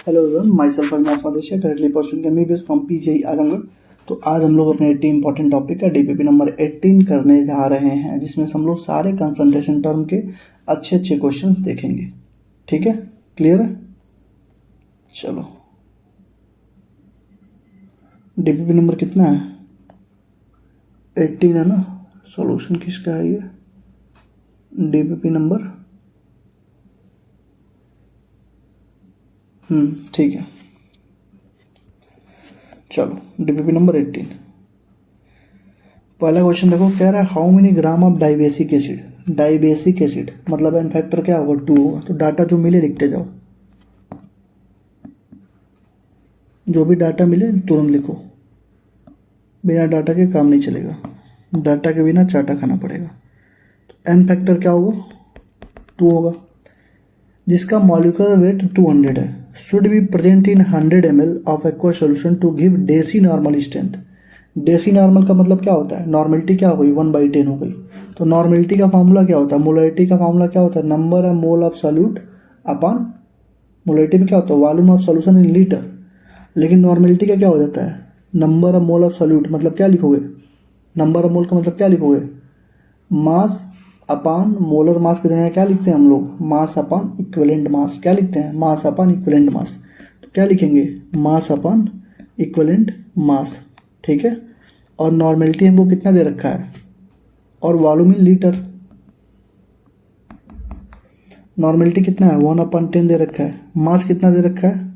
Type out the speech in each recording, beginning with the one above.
Hello everyone, my self Avinash Madheshiya, currently pursuing MBBS from PGI Azamgarh. तो आज हम लोग अपने 18 इंपॉर्टेंट टॉपिक का डीपीपी नंबर 18 करने जा रहे हैं, जिसमें से हम लोग सारे कंसंट्रेशन टर्म के अच्छे अच्छे क्वेश्चंस देखेंगे। ठीक है, क्लियर है? चलो, डीपीपी नंबर कितना है? 18 है ना। सॉल्यूशन किसका है ये? डीपीपी नंबर ठीक है। चलो, डीपीपी नंबर 18। पहला क्वेश्चन देखो, कह रहा है how many gram of dibasic acid. Dibasic acid मतलब एन फैक्टर क्या होगा? 2 होगा। तो डाटा जो मिले लिखते जाओ, जो भी डाटा मिले तुरंत लिखो, बिना डाटा के काम नहीं चलेगा, डाटा के बिना चाटा खाना पड़ेगा। तो एन फैक्टर क्या होगा? 2 होगा। जिसका मॉलिक्यूलर वेट 200 है, should be present in 100 ml of aqua solution to give deci normal strength. Deci normal का मतलब क्या होता है? नॉर्मलिटी क्या हो गई? 1/10 हो गई। तो नॉर्मलिटी का फार्मूला क्या होता है? मोलरिटी का फार्मूला क्या होता है? Number of mole of solute upon molarity में क्या होता है? Volume of solution in litre. लेकिन नॉर्मलिटी का क्या हो जाता है? Number of mole of solute. मतलब क्या लिखोगे? नंबर ऑफ मोल का मतलब क्या लिखोगे? मास अपान मोलर मास की जगह क्या लिखते हैं हम लोग? मास अपान इक्विवेलेंट मास। क्या लिखते हैं? मास अपान इक्विवेलेंट मास। तो क्या लिखेंगे? मास अपान इक्विवेलेंट मास। ठीक है। और नॉर्मेलिटी हमको कितना दे रखा है? और वॉल्यूम इन लीटर। नॉर्मेलिटी कितना है? 1/10 दे रखा है। मास कितना दे रखा है?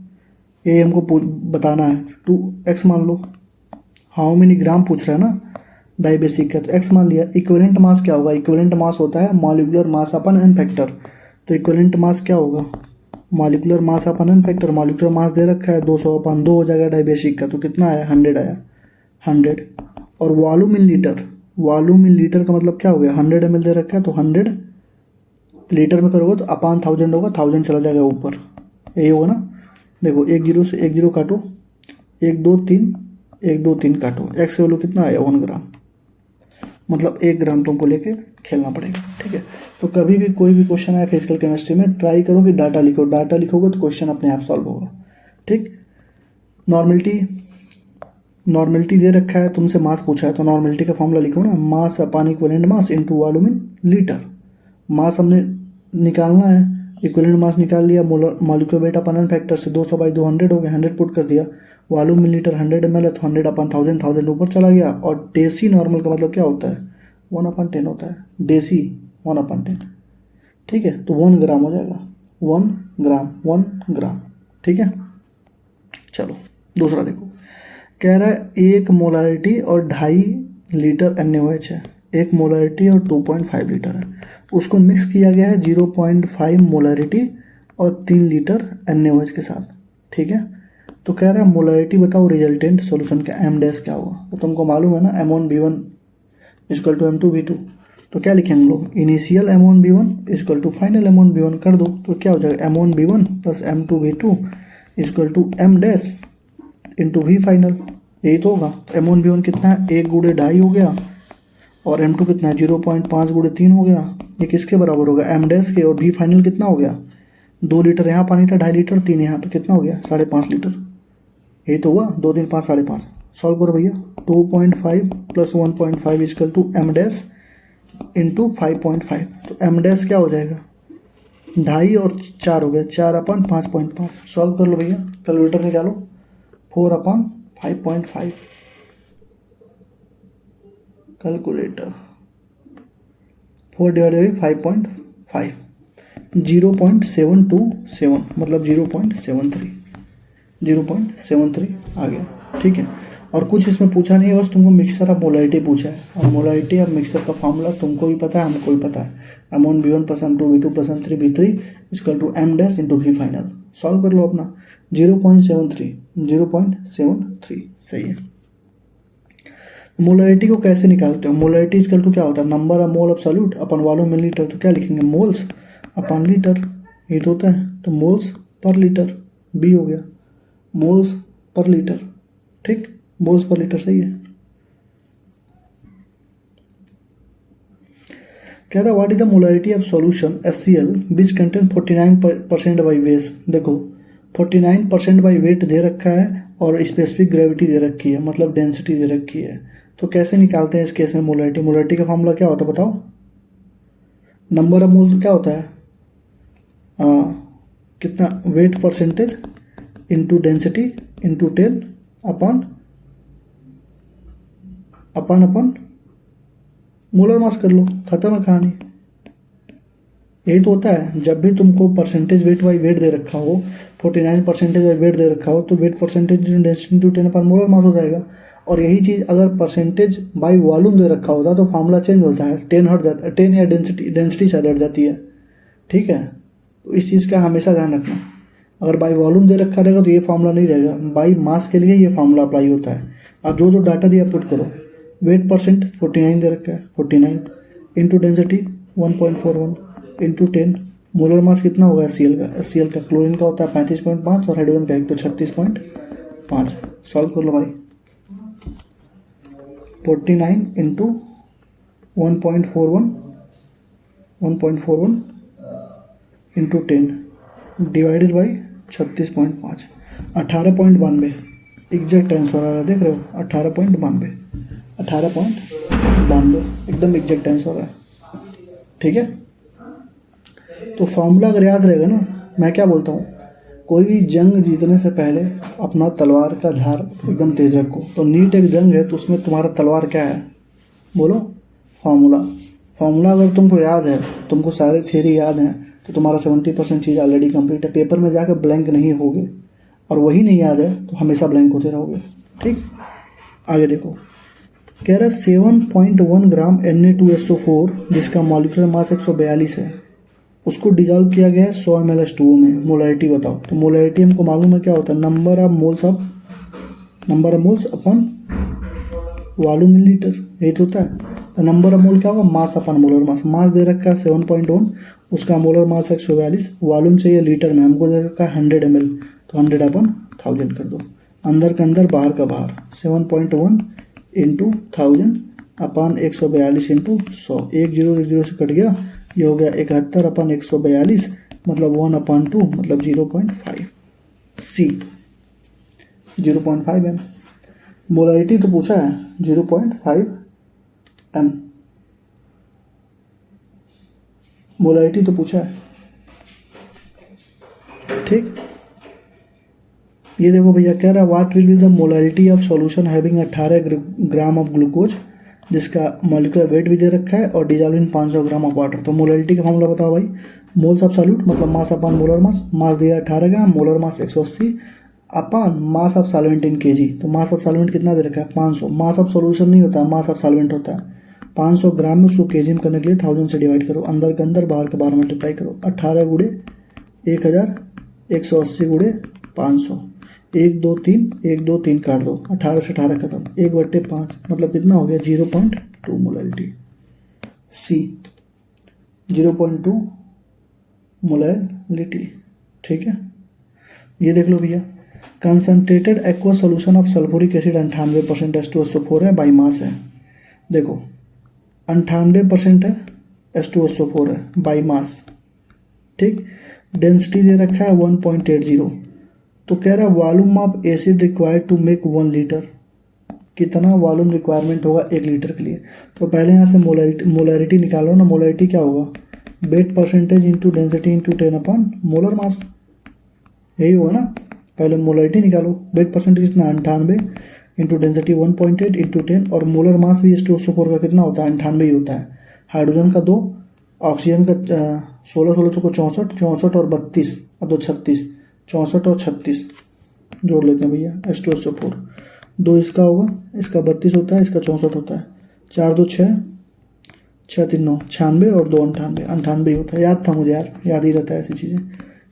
ये हमको बताना है। 2x मान लो। हाउ मेनी ग्राम पूछ रहा है ना डाइबेसिक का, तो x मान लिया। इक्विवेलेंट मास क्या होगा? इक्विवेलेंट मास होता है मॉलिक्यूलर मास अपन एन फैक्टर। तो इक्विवेलेंट मास क्या होगा? मॉलिक्यूलर मास अपन एन फैक्टर। मॉलिक्यूलर मास दे रखा है 200/2 हो जाएगा डाइबेसिक का। तो कितना आया? 100 आया। 100। और volume in litre. Volume in litre का मतलब क्या हो गया? 100 ml दे रखा है, तो 100 लीटर में करोगे तो अपान 1000 होगा, 1000 चला जाएगा ऊपर। यही होगा ना। देखो, 1 0 से 1 0 काटो, 1 2 3, 1 2 3 काटो। एक्स की वैल्यू कितना आया? 1 ग्राम। मतलब 1 ग्राम तुमको लेके खेलना पड़ेगा। ठीक है। तो कभी भी कोई भी क्वेश्चन आए फिजिकल केमिस्ट्री में, ट्राई करो कि डाटा लिखो। डाटा लिखोगे तो क्वेश्चन अपने आप सॉल्व होगा। ठीक। नॉर्मलिटी दे रखा है, तुमसे मास पूछा है, तो नॉर्मलिटी का फॉर्मूला लिखो ना, मास अपान equivalent mass into volume in litre. Mass हमने निकालना है, इक्विवेलेंट मास निकाल लिया। मॉलिक्यूलर वेट अपन एन फैक्टर से 200/2 100 हो गया, 100 पुट कर दिया। वॉल्यूम इन लीटर 100 ml है, तो 100/1000, 1000 ऊपर चला गया। और डेसी नॉर्मल का मतलब क्या होता है? 1/10 होता है। डेसी 1/10। ठीक है। तो 1 ग्राम हो जाएगा। 1 ग्राम, 1 ग्राम। ठीक है। चलो, दूसरा देखो। कह रहा है 1 मोलारिटी और 2.5 लीटर NaOH है। 1 मोलारिटी और 2.5 लीटर है। उसको मिक्स किया गया है 0.5 मोलारिटी और 3 लीटर NaOH के साथ। ठीक है। तो कह रहा है मोलारिटी बताओ रिजल्टेंट सॉल्यूशन का, M डैश क्या होगा? तो तुमको मालूम है ना, M1V1 = M2V2। तो क्या लिखेंगे हम लोग? इनिशियल M1V1 = फाइनल M1V1 कर दो। तो क्या हो जाएगा? M1V1 + M2V2 = M dash into V final. यही तो होगा। M1V1 कितना है? 1 × 2.5 हो गया। और M2 कितना है? 0.5 × 3 हो गया। ये किसके बराबर होगा? M डैश के। और V फाइनल कितना हो गया? 2 लीटर यहाँ पानी था, 2.5 लीटर, 3 यहाँ, तो कितना हो गया? 5.5 लीटर। यही तो हुआ। 2 3 5 5.5। सॉल्व करो भैया। 2.5 + 1.5 = M डैश इंटू 5.5। तो M डैश क्या हो जाएगा? 2.5 और 4 हो गया, 4/5.5। सॉल्व कर लो भैया, कैलकुलेटर निकालो। 4/5.5 कैलकुलेटर। 4/5.5 0.727 मतलब 0.73 आ गया। ठीक है। और कुछ इसमें पूछा नहीं है, बस तुमको मिक्सर ऑफ मोलारिटी पूछा है। और मोलारिटी ऑफ मिक्सर का फॉर्मूला तुमको भी पता है, हमको भी पता है। M1V1 + M2V2 + M3V3 = M dash into V final. Solve कर लो अपना। 0.73 सही है। मोलरिटी को कैसे निकालते हो? मोलरिटी इक्वल टू क्या होता है? Number of mole of solute upon volume in litre. तो क्या लिखेंगे? मोल्स अपन लीटर। ये तो होता है। तो मोल्स पर लीटर, बी हो गया। Moles per litre. ठीक, मोल्स पर लीटर सही है। कह रहा what is the molarity of solution HCl which contain 49% by weight. देखो, 49% बाई वेट दे रखा है और स्पेसिफिक ग्रेविटी दे रखी है, मतलब डेंसिटी दे रखी है। तो कैसे निकालते हैं इस केस में मोलैरिटी? मोलैरिटी का फॉर्मूला क्या होता है बताओ? नंबर ऑफ मोल्स क्या होता है? कितना? Wait percentage into density into 10 अपन अपन अपन मोलर मास कर लो, खत्म है कहानी। यही तो होता है जब भी तुमको परसेंटेज वेट बाई वेट दे रखा हो, 49% बाई वेट दे रखा हो, तो वेट परसेंटेज डेंसिटी इंटू 10 अपन मोलर मास हो जाएगा। और यही चीज़ अगर परसेंटेज बाई वॉल्यूम दे रखा होता तो फार्मूला चेंज होता है, 10 हट जाता है, 10 या डेंसिटी शायद हट जाती है। ठीक है, तो इस चीज़ का हमेशा ध्यान रखना। अगर बाई वॉल्यूम दे रखा रहेगा तो ये फार्मूला नहीं रहेगा, बाई मास के लिए ये फार्मूला अप्लाई होता है। आप जो जो डाटा दिया पुट करो। वेट परसेंट 49 दे रखा है, 49 into density 1.41 into 10, molar mass कितना होगा एचसीएल का? क्लोरीन का होता है 35.5 और हाइड्रोजन का 136.5। सॉल्व कर लो भाई। 49 into 1.41 into 10 divided by 36.5, 18.92 exact answer आ रहा है, देख रहे हो? 18.92 एकदम एग्जैक्ट आंसर है। ठीक है, तो फॉर्मूला अगर याद रहेगा ना, मैं क्या बोलता हूँ, कोई भी जंग जीतने से पहले अपना तलवार का धार एकदम तेज रखो। तो नीट एक जंग है तो उसमें तुम्हारा तलवार क्या है? बोलो, फॉर्मूला अगर तुमको याद है, तुमको सारे थियरी याद हैं, तो तुम्हारा 70% चीज़ ऑलरेडी कंप्लीट है। पेपर में जाकर ब्लैंक नहीं होगे, और वही नहीं याद है तो हमेशा ब्लैंक होते रहोगे। ठीक, आगे देखो, कह रहा है 7.1 ग्राम Na2SO4 जिसका मॉलिक्यूलर मास 142 है, उसको डिजॉल्व किया गया है 100 ml H2O में। मोलैरिटी बताओ। तो मोलैरिटी हमको मालूम है क्या होता है, number of moles upon volume in litre, यही तो होता है। तो नंबर ऑफ मोल क्या होगा? मास अपन मोलर मास। मास दे रखा है 7.1, उसका मोलर मास 142, वॉल्यूम चाहिए लीटर में, हमको दे रखा है 100 ml, तो 100 अपन 1000 कर दो। अंदर का अंदर बाहर का बाहर, 7.1 इंटू 1000 अपन 142 इंटू 100, 1 से कट गया, ये हो गया 71 अपन 142, मतलब 1/2 मतलब 0.5 सी, 0.5 एम। मोलैरिटी तो पूछा है 0.5 एम, मोलैरिटी तो पूछा है। ठीक, ये देखो भैया, कह रहा है what will be the molarity of solution having 18 gram of glucose, जिसका मॉलिक्यूलर वेट भी दे रखा है और dissolve in 500 gram of water. तो मोलैरिटी का फॉर्मूला बताओ भाई। मोल्स ऑफ सॉल्यूट मतलब मास अपन मोलर मास, मास दिया 18 ग्राम, मोलर मास 180 अपन mass of solvent in KG. तो मास ऑफ सॉल्वेंट कितना दे रखा है? 500। मास ऑफ सॉल्यूशन नहीं होता है, मास ऑफ सॉल्वेंट होता है। 500 ग्राम में उसको केजी में करने के लिए 1000 से डिवाइड करो, अंदर के अंदर बाहर के बाहर मल्टीप्लाई करो। 18 गुड़े 1000, 180 गुड़े 500, 1 2 3 1 2 3 काट दो, 18 से 18 खत्म, 1/5 मतलब कितना हो गया? 0.2 मोलैरिटी। सी 0.2 मोलैरिटी। ठीक है, ये देख लो भैया, concentrated aqua solution of sulphuric acid 98% H2SO4 है, बाई मास है। देखो 98% है, H2SO4 है, बाई मास। ठीक, डेंसिटी दे रखा है 1.80। तो कह रहा है volume of acid required to make 1 litre, कितना वॉल्यूम रिक्वायरमेंट होगा 1 लीटर के लिए। तो पहले यहाँ से मोलैरिटी निकालो ना। मोलैरिटी क्या होगा? Wait percentage into density into 10 अपन मोलर मास, यही होगा ना। पहले मोलैरिटी निकालो, वेट परसेंटेज कितना? 98 इंटू डेंसिटी 1.8 इंटू 10, और मोलर मास भी H2SO4 का कितना होता है? 98 ही होता है। हाइड्रोजन का 2, ऑक्सीजन का 16 को 64 और 32 और 2 36, 64 और 36 जोड़ लेते हैं भैया। H2SO4 2 इसका होगा, इसका 32 होता है, इसका 64 होता है, 4 2 6, 6 3 9 96 और 2 98 होता है। याद था मुझे यार, याद ही रहता है ऐसी चीज़ें।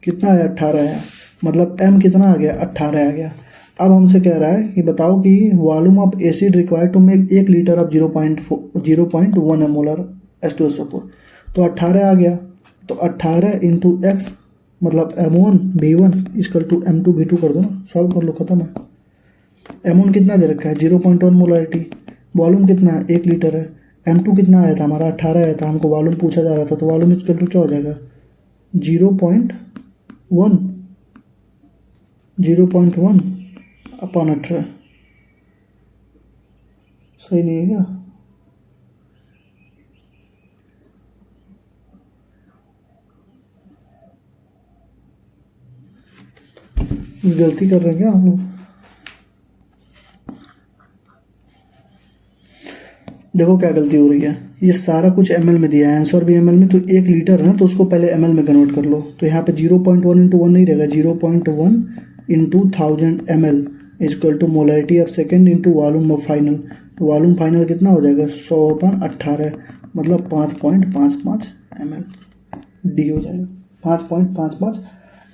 कितना आया? 18 आया, मतलब एम कितना आ गया? 18 आ गया। अब हमसे कह रहा है कि बताओ कि volume of acid required to make 1 litre of 0.1 M molar H2SO4। तो 18 आ गया, तो 18 इंटू एक्स मतलब M1 B1 equal to M2 B2 कर दो ना, सॉल्व कर लो, खत्म है। M1 कितना दे रखा है? 0.1 मोलैरिटी। वॉल्यूम कितना है? 1 लीटर है। M2 कितना आया था हमारा? 18 आया था, हमको वॉल्यूम पूछा जा रहा था, तो वॉल्यूम इक्वल टू क्या हो जाएगा? 0.1 0.1 अपॉन 18 सही नहीं है क्या? गलती कर रहे हैं क्या हम लोग? देखो क्या गलती हो रही है, ये सारा कुछ ml में दिया है, आंसर भी ml में, तो 1 लीटर है ना, तो उसको पहले ml में कन्वर्ट कर लो। तो यहाँ पे 0.1 इंटू 1 नहीं रहेगा, 0.1 into 1000 ml is equal to molarity of second into volume of final. तो वॉल्यूम फाइनल कितना हो जाएगा, 100/18 मतलब 5.55 ml डी हो जाएगा, 5.55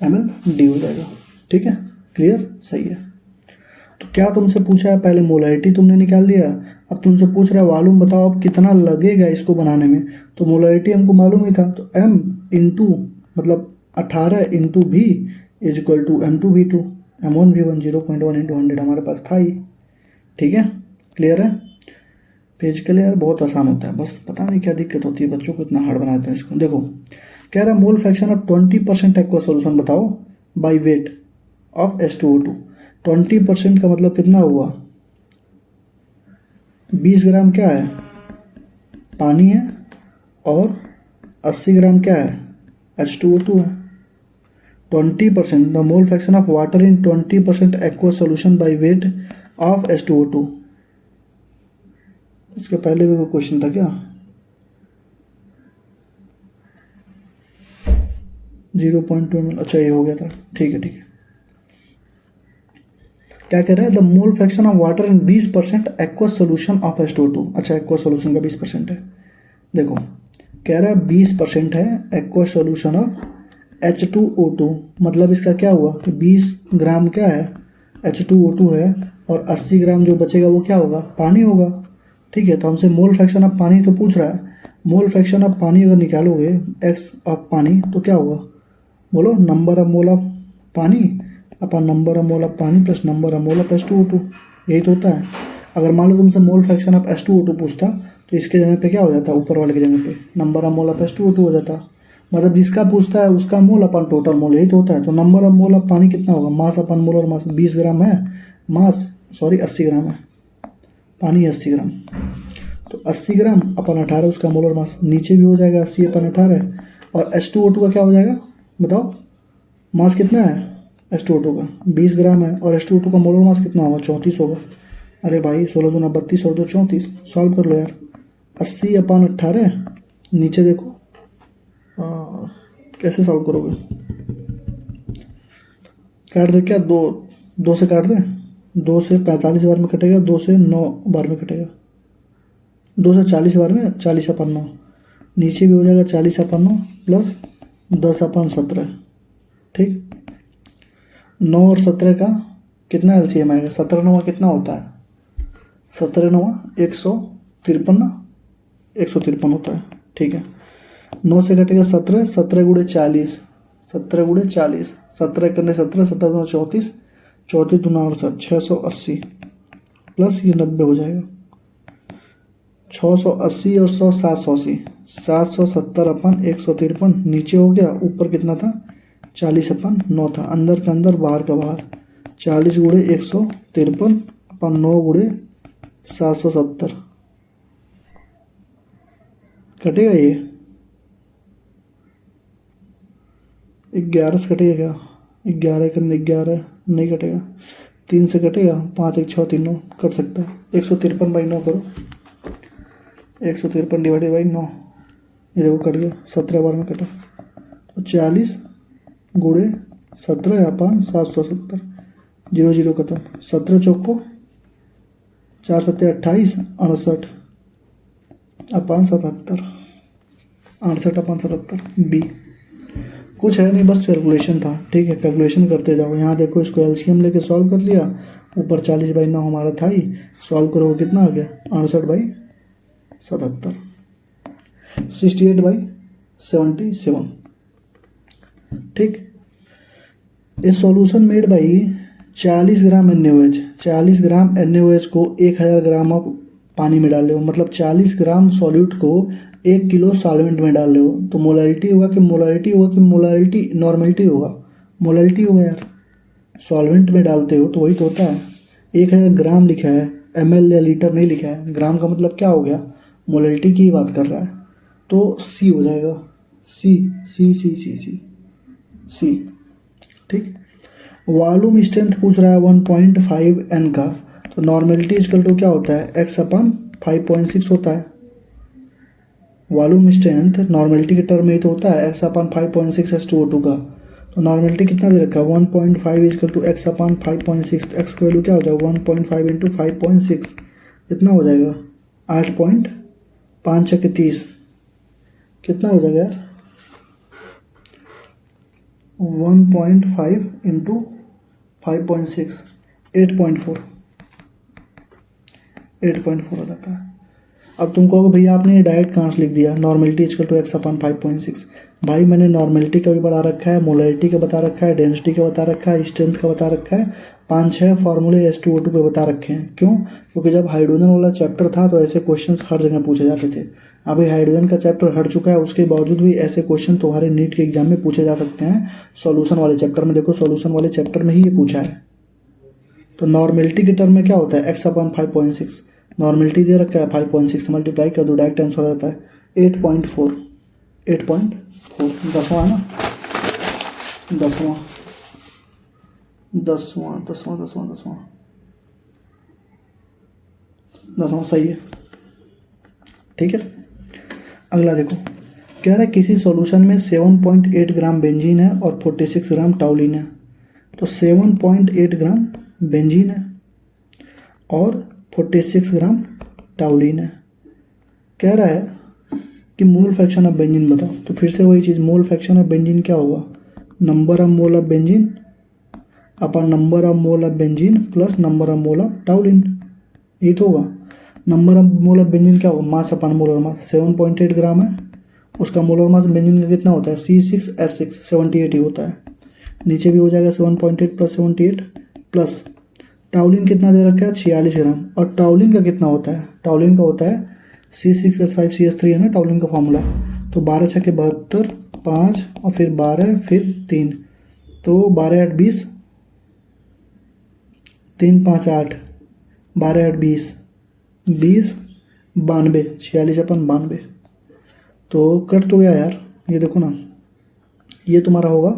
ml डी हो जाएगा। ठीक है, क्लियर, सही है। तो क्या तुमसे पूछा है, पहले मोलरिटी तुमने निकाल दिया, अब तुमसे पूछ रहा है वॉल्यूम बताओ अब कितना लगेगा इसको बनाने में। तो मोलरिटी हमको मालूम ही था, तो m इंटू मतलब 18 इंटू भी is equal to M2V2, M1V1 0.1 into 100 हमारे पास था ही। ठीक है, क्लियर है। पेज के लिए यार बहुत आसान होता है, बस पता नहीं क्या दिक्कत होती है बच्चों को, इतना हार्ड बनाते हैं इसको। देखो कह रहा है mole fraction of 20% aqua solution बताओ बाई वेट ऑफ H2O2। 20% का मतलब कितना हुआ, 20 ग्राम क्या है, पानी है, और 80 ग्राम क्या है, H2O2 है। 20% the mole fraction of water in 20% aqua solution by weight of H2O2। इसके पहले भी कोई क्वेश्चन था क्या, 0.2 ml, अच्छा ये हो गया था, ठीक है ठीक है। क्या कह रहा है, the mole fraction of water in 20% aqua solution of H2O2। अच्छा एक्वा सोल्यूशन का 20% है। देखो कह रहा है 20% है एक्वा सोल्यूशन ऑफ H2O2, मतलब इसका क्या हुआ कि 20 ग्राम क्या है, H2O2 है, और 80 ग्राम जो बचेगा वो क्या होगा, पानी होगा। ठीक है, तो हमसे मोल फ्रैक्शन ऑफ पानी तो पूछ रहा है, मोल फ्रैक्शन ऑफ पानी अगर निकालोगे एक्स ऑफ पानी तो क्या होगा, बोलो नंबर ऑफ मोल ऑफ पानी अपन नंबर ऑफ मोल ऑफ पानी plus number of mole of H2O2, यही तो होता है। अगर मान लो तुमसे मोल फ्रैक्शन ऑफ H2O2 पूछता तो इसके जगह पे क्या हो जाता, ऊपर वाले की जगह पे number of mole of H2O2 हो जाता, मतलब जिसका पूछता है उसका मोल अपन टोटल मोल, यही तो होता है। तो नंबर ऑफ मोल ऑफ पानी कितना होगा, मास अपन मोल, और मास 20 ग्राम है, मास 80 ग्राम है, पानी 80 ग्राम, तो 80 ग्राम अपन 18 उसका मोलर मास, नीचे भी हो जाएगा 80/18, और H2O2 का क्या हो जाएगा बताओ, मास कितना है H2O2 का 20 ग्राम है, और H2O2 का मोलर मास कितना होगा, 34 होगा। अरे भाई 16 दूना 32 और 2 34, सॉल्व कर लो यार, 80/18, नीचे देखो कैसे सॉल्व करोगे, काट दे क्या, दो से काट दे, 2 से 45 बार में कटेगा, 2 से 9 बार में कटेगा, 2 से 40 बार में 40/9, नीचे भी हो जाएगा 40/9 प्लस 10/17। ठीक, 9 और 17 का कितना LCM आएगा, 17 9 कितना होता है, 17 9 153 होता है। ठीक है, 9 से कटेगा 17, 17 गुणे 40, 17 गुणे 40, 17 करने 17, 17 दूना 34, 34 दूना 68, 680 प्लस ये 90 हो जाएगा, 680 और 100 780, 770/153, नीचे हो गया, ऊपर कितना था 40/9 था, अंदर का अंदर बाहर का बाहर, 40 गुणे 153/9 गुणे 770 कटेगा, ये 11 से कटेगा क्या, 11 करने 11 नहीं कटेगा, 3 से कटेगा, 5 1 6 3 9 कट सकता है, 153/9 करो, 153 डिवाइडेड बाई 9, ये देखो कट गया, 17 बार में कटा, तो 40 गुणे 17/770, 0 0 खत्म, 17 चौको 4 7 28, 68/77, 68/77 बी। कुछ है नहीं, बस कैलकुलेशन था। ठीक है, कैलकुलेशन करते जाओ, यहाँ देखो इसको LCM लेके सॉल्व कर लिया, ऊपर 40/9 हमारा था ही, सॉल्व करो कितना आ गया, 68/77, 68/77। ठीक, ए solution made by 40 gram NaOH, 40 gram NaOH को 1000 ग्राम ऑफ पानी में डाल रहे हो, मतलब 40 ग्राम सॉल्यूट को 1 किलो सॉल्वेंट में डाल रहे हो, तो मोलारिटी होगा कि मोलारिटी होगा कि मोलारिटी नॉर्मलिटी होगा, मोलारिटी होगा यार, सॉल्वेंट में डालते हो तो वही तो होता है। 1000 ग्राम लिखा है, ml या लीटर नहीं लिखा है। ग्राम का मतलब क्या हो गया, मोलैलिटी की बात कर रहा है, तो सी हो जाएगा, सी सी सी सी सी सी। ठीक। वॉल्यूम स्ट्रेंथ पूछ रहा है 1.5 n का, तो नॉर्मेलिटी इक्वल टू क्या होता है, x अपन 5.6 होता है। वॉल्यूम स्ट्रेंथ नॉर्मेलिटी के टर्म में ही तो होता है, x अपन 5.6 H2O2 का। तो नॉर्मेलिटी कितना दे रखा है, 1.5 इक्वल टू x अपन 5.6। तो x का वैल्यू क्या हो जाएगा, 1.5 इंटू 5.6 कितना हो जाएगा, 8.5 के 30 कितना हो जाएगा यार, 1.5 इंटू 5.6 8.4 हो जाता है। अब तुम कहोगे भैया आपने ये डायरेक्ट कहाँ से लिख दिया, नॉर्मेलिटी इक्वल टू x अपन 5.6। भाई मैंने नॉर्मेलिटी का भी बता रखा है, मोलैलिटी का बता रखा है, डेंसिटी का बता रखा है, स्ट्रेंथ का बता रखा है, 5-6 फार्मूले H2O2 पे बता रखे हैं। क्यों, क्योंकि जब हाइड्रोजन वाला चैप्टर था तो ऐसे क्वेश्चंस हर जगह पूछे जाते थे। अभी हाइड्रोजन का चैप्टर हट चुका है, उसके बावजूद भी ऐसे क्वेश्चन तुम्हारे नीट के एग्जाम में पूछे जा सकते हैं। सॉल्यूशन वाले चैप्टर में देखो, सॉल्यूशन वाले चैप्टर में ही ये पूछा है। तो नॉर्मेलिटी के टर्म में क्या होता है, x अपन 5.6, नॉर्मेलिटी दे रखा है 5.6 मल्टीप्लाई कर दो, डायरेक्ट आंसर हो जाता है 8.4। 8.4 10वां है ना, 10वां 10वां 10वां 10वां 10वां 10वां सही है। ठीक है, अगला देखो, कह रहा है किसी सॉल्यूशन में 7.8 ग्राम बेंजीन है और 46 ग्राम टाउलिन है। तो 7.8 ग्राम बेंजीन है और 46 ग्राम टाउलिन है। कह रहा है कि मोल फ्रैक्शन ऑफ बेंजीन बताओ। तो फिर से वही चीज़, मोल फ्रैक्शन ऑफ बेंजीन क्या होगा, number of mole of benzene upon number of mole of benzene plus number of mole of टाउलिन, ये तो होगा। Number of mole of benzene क्या होगा, मास अपन मोलर मास। 7.8 ग्राम है, उसका मोलर मास बेंजीन का कितना होता है, C6H6 78 ही होता है। नीचे भी हो जाएगा 7.8 प्लस 78 प्लस टाउलिन कितना दे रखा है 46 ग्राम। और टाउलिन का कितना होता है, टाउलिन का होता है C6H5CH3 है ना टाउलिन का फॉर्मूला। तो 12 छके 72, 5 और फिर 12 फिर 3, तो 12 8 20, 3 5 8, 12 8 20, 20 92, 46 अपन 92। तो कट तो गया यार, ये देखो ना, ये तुम्हारा होगा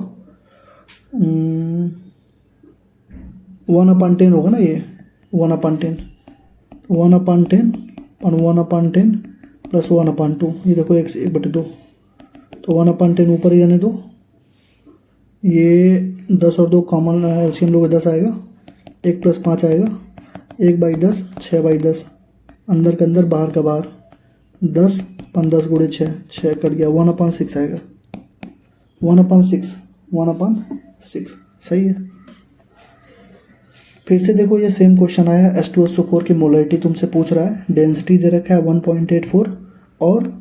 1/10 होगा ना, ये 1/10, 1/10 और 1/10 प्लस 1/2, ये देखो 1/2, तो 1/10 ऊपर ही रहने दो। ये 10 और 2 कॉमन एलसीएम लोगे 10 आएगा, 1 प्लस 5 आएगा, 1/10 6/10, अंदर के अंदर बाहर का बाहर, 10 10 गुणे 6 कट गया, 1/6 आएगा, 1/6 1/6 सही है। फिर से देखो ये सेम क्वेश्चन आया, H2SO4 की मोलैलिटी तुमसे पूछ रहा है, डेंसिटी दे रखा है 1.84 और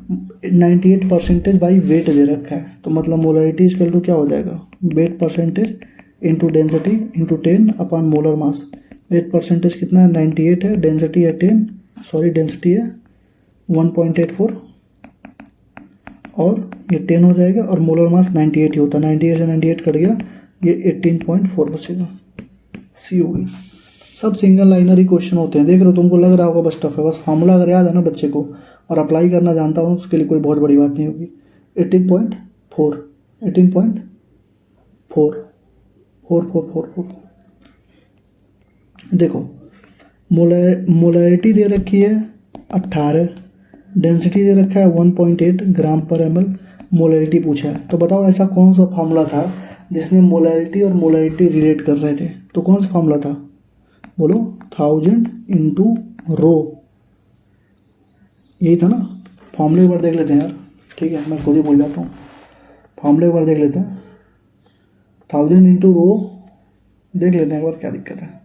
98% बाई वेट दे रखा है। तो मतलब मोलैलिटी इक्वल टू क्या हो जाएगा, wait percentage into density into 10 upon molar mass. Wait percentage कितना है 98 है, डेंसिटी है 10, सॉरी डेंसिटी है 1.84 और ये 10 हो जाएगा और मोलर मास 98 ही होता है। 98 से 98 कट गया, ये 18.4 बचेगा, सी होगी। सब सिंगल लाइनर ही क्वेश्चन होते हैं, देख रहे हो, तुमको लग रहा होगा बस टफ है, बस फार्मूला अगर याद है ना बच्चे को और अप्लाई करना जानता हूँ उसके लिए कोई बहुत बड़ी बात नहीं होगी। 18.4 18.4 देखो, मोलैलिटी दे रखी है 18, डेंसिटी दे रखा है 1.8 ग्राम पर ml, मोलैलिटी पूछा है। तो बताओ ऐसा कौन सा फार्मूला था जिसमें मोलैलिटी और मोलैलिटी रिलेट कर रहे थे, तो कौन सा फार्मूला था, बोलो, 1000 इंटू रो, यही था ना। फॉर्मूले एक बार देख लेते हैं यार, ठीक है, मैं खुद ही भूल जाता हूँ, फॉर्मूले एक बार देख लेते हैं, 1000 इंटू रो देख लेते हैं एक बार, क्या दिक्कत है।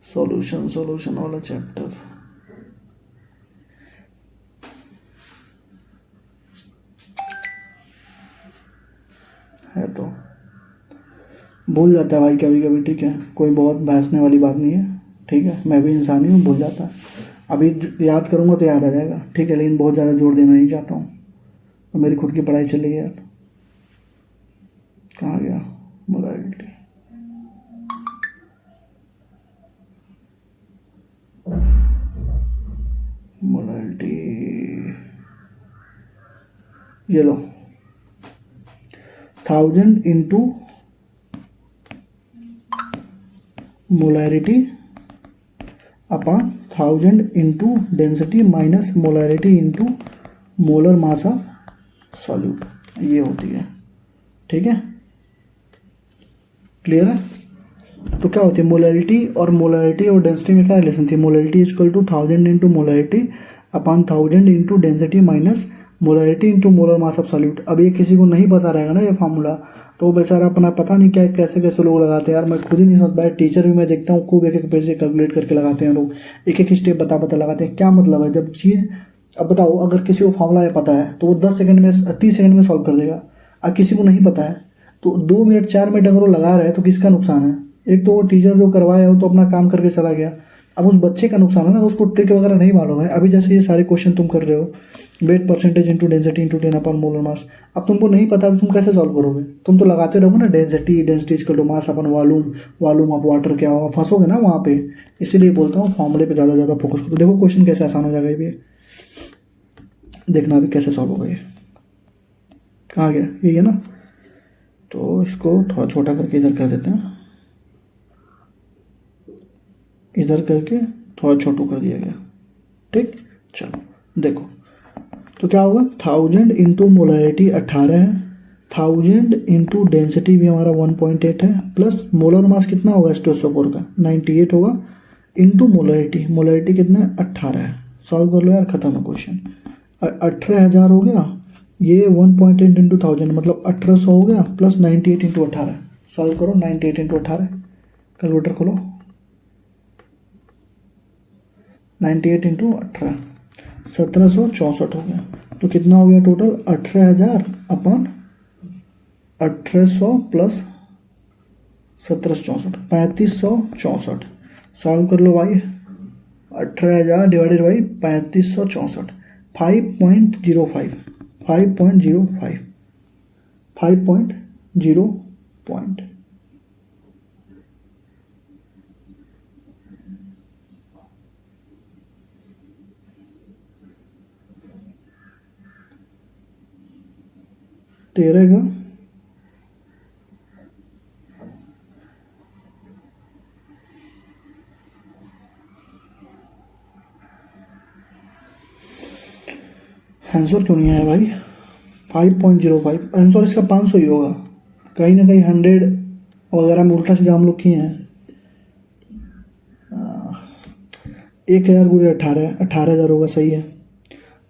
सॉल्यूशन वाला चैप्टर है तो भूल जाता है भाई कभी कभी, ठीक है, कोई बहुत बहसने वाली बात नहीं है, ठीक है, मैं भी इंसान ही हूँ, भूल जाता है। अभी याद करूँगा तो याद आ जाएगा, ठीक है, लेकिन बहुत ज़्यादा जोर देना नहीं चाहता हूँ। तो मेरी खुद की पढ़ाई चल रही है यार। कहाँ गया मोलारिटी? मोलारिटी ये लो, 1000 into molarity upon 1000 into density minus molarity into molar mass of solute, ये होती है। ठीक है, क्लियर है? तो क्या होती है मोलारिटी और डेंसिटी में क्या रिलेशन थी? Molarity is equal to 1000 into molarity upon 1000 into density minus molarity into molar mass of solute. अब ये किसी को नहीं पता रहेगा ना ये फार्मूला, तो बेचारा अपना पता नहीं क्या कैसे कैसे लोग लगाते हैं यार। मैं खुद ही नहीं समझ पाया, टीचर भी मैं देखता हूँ खूब एक एक पेज से कैलकुलेट करके लगाते हैं लोग, एक एक स्टेप बता लगाते हैं। क्या मतलब है जब चीज़, अब बताओ, अगर किसी को फार्मूला पता है तो वो 10 सेकंड में 30 सेकंड में सॉल्व कर देगा। अब किसी को नहीं पता है तो 2 मिनट 4 मिनट अगर वो लगा रहे हैं तो किसका नुकसान है? एक तो वो टीचर जो करवाया वो तो अपना काम करके चला गया, अब उस बच्चे का नुकसान है ना, उसको ट्रिक वगैरह नहीं मालूम है। अभी जैसे ये सारे क्वेश्चन तुम कर रहे हो, wait percentage into density into 10 upon molar mass, अब तुमको नहीं पता तो तुम कैसे सॉल्व करोगे? तुम तो लगाते रहोगे ना, density equal to mass upon volume of water क्या होगा, फंसोगे ना वहाँ पे। इसीलिए बोलता हूँ फॉर्मूले पे ज़्यादा फोकस करो। देखो क्वेश्चन कैसे आसान हो जाएगा ये भी, देखना अभी कैसे सॉल्व होगा ये। कहाँ गया? यही है ना, तो इसको थोड़ा छोटा करके इधर कर देते हैं, इधर करके थोड़ा छोटू कर दिया गया। ठीक, चलो देखो तो क्या होगा, 1000 इंटू मोलारिटी 18 है, 1000 इंटू डेंसिटी भी हमारा 1.8 है, प्लस मोलर मास कितना होगा H2SO4 का 98 होगा, इंटू मोलारिटी कितना है 18 है। सॉल्व कर लो यार, खत्म है क्वेश्चन। 18,000 हो गया, ये 1.8 इंटू 1000 मतलब 1800 हो गया, प्लस 98 इंटू 18। सॉल्व करो, 98 इंटू 18, कैलकुलेटर खोलो, 98 इंटू 18 1764 हो गया। तो कितना हो गया टोटल? 18,000 upon 1800 plus 1764, 3564। सॉल्व कर लो भाई, 18,000 डिवाइडेड बाई 3564, 5.05 पॉइंट। तेरह का आंसर क्यों नहीं आया भाई? 5.05 आंसर इसका 500 ही होगा, कहीं ना कहीं 100 वगैरह में उल्टा सीधा हम लोग किए हैं। 1000 गुणे 18,000 होगा, सही है।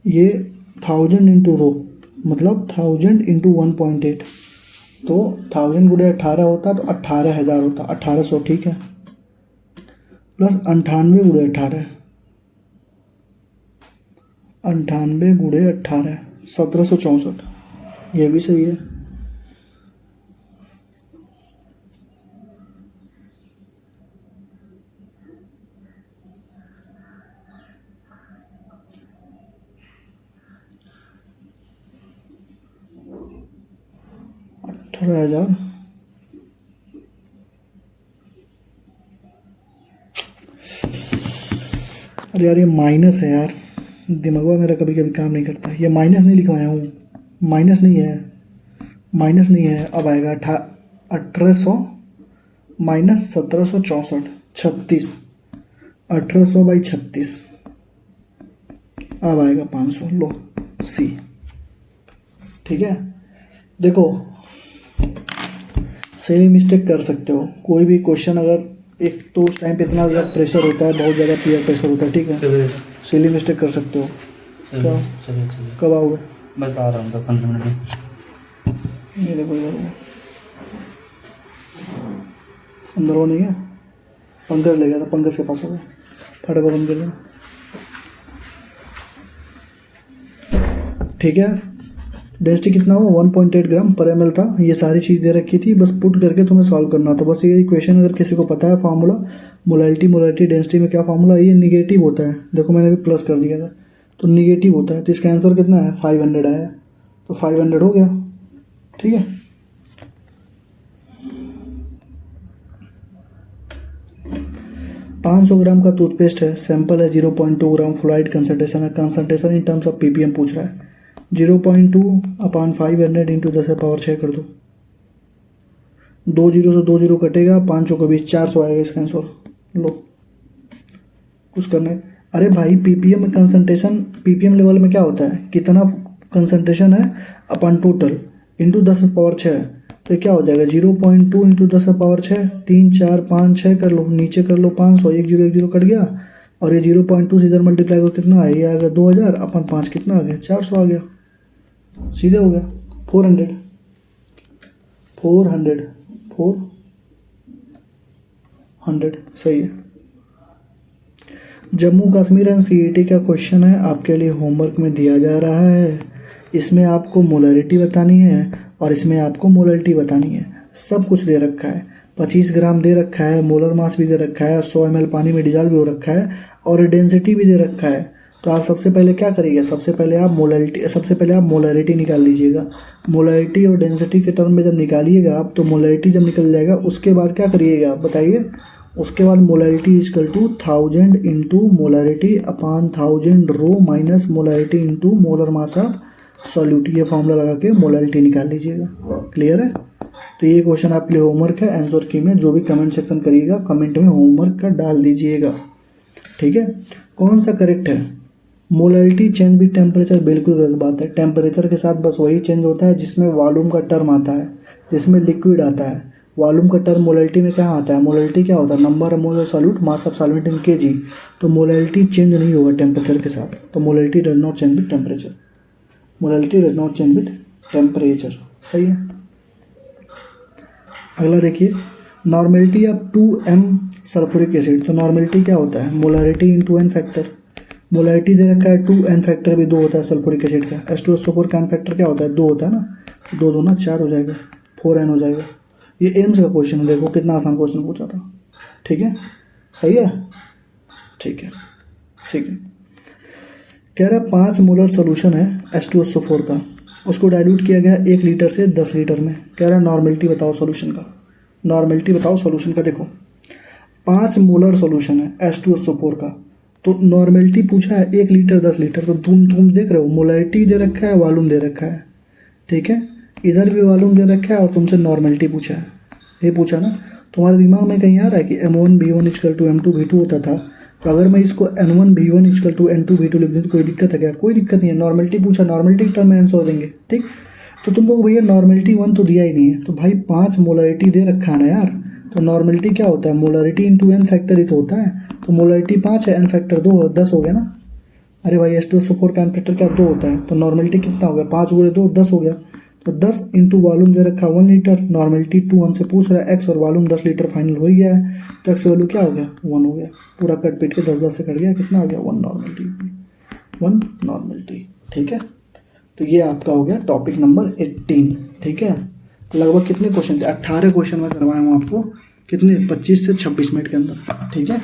ये 1000 इंटू रो मतलब 1000 इंटू 1.8, तो 1000 गुणे 18 होता तो 18,000 होता, 1800, ठीक है, प्लस 98 गुणे 18, 98 गुणे 18 1764, ये भी सही है। हजार अरे यार ये माइनस है यार, दिमागवा मेरा कभी कभी काम नहीं करता। ये माइनस नहीं लिखवाया हूँ, माइनस नहीं है। अब आएगा 1800 माइनस 1764, 36, 1800 बाई 36, अब आएगा 500। लो सी, ठीक है। देखो सही मिस्टेक कर सकते हो, कोई भी क्वेश्चन अगर एक तो उस टाइम पे इतना ज़्यादा प्रेशर होता है, बहुत ज़्यादा पीयर प्रेशर होता है, ठीक है, सिली मिस्टेक कर सकते हो। कब आओगे? बस आ रहा हूँ 15 मिनट में। ये देखो इधर अंदर वो नहीं है, पंकज ले गया था, पंकज के पास होगा, फटाफट बंद कर देना, ठीक है। डेंसिटी कितना हुआ? 1.8 ग्राम पर ml था। ये सारी चीज़ दे रखी थी, बस पुट करके तुम्हें सॉल्व करना था। बस ये इक्वेशन अगर किसी को पता है फार्मूला मोलैलिटी डेंसिटी में क्या फार्मूला है, ये निगेटिव होता है, देखो मैंने भी प्लस कर दिया था, तो निगेटिव होता है, तो इसका आंसर कितना है 500 आया, तो 500 हो गया। ठीक है, $500 ग्राम का टूथपेस्ट है, सैंपल है 0.2 ग्राम, फ्लोराइड कंसनट्रेशन है, concentration in terms of ppm पूछ रहा है, 0.2/500 इंटू 10⁻6 कर दो, 2 जीरो से 2 जीरो कटेगा, 500 का 20, 400 आएगा इसका आंसर। लो कुछ करने, अरे भाई ppm में कंसनट्रेशन, ppm लेवल में क्या होता है, कितना कंसनट्रेशन है अपन टोटल इंटू 10⁻6, तो क्या हो जाएगा 0.2 इंटू 10⁻6, 3 4 5 6 कर लो, नीचे कर लो 500, 1 0 कट गया, और ये 0.2 से इधर मल्टीप्लाई कर कितना है, ये आ गया 2000 अपन 5 कितना आ गया 400 आ गया, सीधे हो गया 400 सही है। जम्मू कश्मीर एनसीईआरटी का क्वेश्चन है, आपके लिए होमवर्क में दिया जा रहा है, इसमें आपको मोलरिटी बतानी है और इसमें आपको मोलरिटी बतानी है, सब कुछ दे रखा है, 25 ग्राम दे रखा है, मोलर मास भी दे रखा है, 100 ml पानी में डिजॉल्व भी हो रखा है, और डेंसिटी भी दे रखा है। तो आप सबसे पहले क्या करिएगा, सबसे पहले आप मोलरिटी निकाल लीजिएगा, मोलरिटी और डेंसिटी के टर्म में जब निकालिएगा आप, तो मोलरिटी जब निकल जाएगा उसके बाद क्या करिएगा बताइए, उसके बाद molarity is equal to 1000 into molarity upon 1000 रो minus molarity into molar mass of solute, ये फॉर्मूला लगा के मोलरिटी निकाल लीजिएगा। क्लियर है, तो ये क्वेश्चन आपके लिए होमवर्क है, आंसर की में जो भी कमेंट सेक्शन करिएगा कमेंट में होमवर्क का डाल दीजिएगा। ठीक है, कौन सा करेक्ट है, मोलरिटी चेंज विद टेम्परेचर बिल्कुल गलत बात है, टेम्परेचर के साथ बस वही चेंज होता है जिसमें वॉल्यूम का टर्म आता है, जिसमें लिक्विड आता है, वॉल्यूम का टर्म मोलरिटी में क्या आता है, मोलरिटी क्या होता है, number of mole of solute mass of solvent in KG, तो मोलरिटी चेंज नहीं होगा टेम्परेचर के साथ, तो molarity does not change with temperature, molarity does not change with temperature. सही है, अगला देखिए, normality of 2m sulphuric acid, तो नॉर्मेलिटी क्या होता है, molarity into n factor, molarity दे रखा है 2n फैक्टर भी 2 होता है सल्फ्यूरिक एसिड का, H2SO4 का n फैक्टर क्या होता है 2 होता है ना, 2 2 ना 4 हो जाएगा, 4n हो जाएगा। ये एम्स का क्वेश्चन है, देखो कितना आसान क्वेश्चन पूछा था। ठीक है, सही है, ठीक है, ठीक है। कह रहा 5 मोलर सोल्यूशन है H2SO4 का, उसको डाइल्यूट किया गया 1 लीटर से 10 लीटर में, कह रहा नॉर्मेलिटी बताओ सोल्यूशन का, नॉर्मेलिटी बताओ सोल्यूशन का। देखो 5 मोलर सोल्यूशन है H2SO4 का, तो नॉर्मेलिटी पूछा है 1 लीटर 10 लीटर, तो तुम देख रहे हो मोलरिटी दे रखा है, वॉल्यूम दे रखा है, ठीक है, इधर भी वॉल्यूम दे रखा है और तुमसे नॉर्मेलिटी पूछा है, ये पूछा ना, तुम्हारे दिमाग में कहीं आ रहा है कि M1V1 इक्वल टू M2V2 होता था, तो अगर मैं इसको N1V1 इक्वल टू N2V2 लिख दूँ तो कोई दिक्कत है क्या, कोई दिक्कत नहीं है, नॉर्मेलिटी पूछा, नॉर्मेलिटी टर्म में आंसर देंगे। ठीक, तो तुमको भैया नॉर्मेलिटी 1 तो दिया ही नहीं है, तो भाई 5 मोलरिटी दे रखा है ना यार, तो नॉर्मेलिटी क्या होता है, मोलरिटी इंटू एन फैक्टर ही तो होता है, तो मोलरिटी 5 है, एन फैक्टर 2 10 हो गया ना, अरे भाई H2SO4 का एन फैक्टर क्या 2 होता है, तो नॉर्मेलिटी कितना हो गया, 5 गुणे 2 10 हो गया, तो 10 इंटू वॉल्यूम दे रखा 1 लीटर, नॉर्मेलिटी 2 1 से पूछ रहा है एक्स और वॉल्यूम 10 लीटर फाइनल हो ही गया है, तो एक्स वैल्यू क्या हो गया 1 हो गया, पूरा कट पीट के 10 10 से कट गया, कितना आ गया 1 नॉर्मेलिटी। ठीक है, तो ये आपका हो गया टॉपिक नंबर 18। ठीक है, लगभग कितने क्वेश्चन थे, 18 क्वेश्चन मैं करवाया हूँ आपको, कितने 25 से 26 मिनट के अंदर। ठीक है,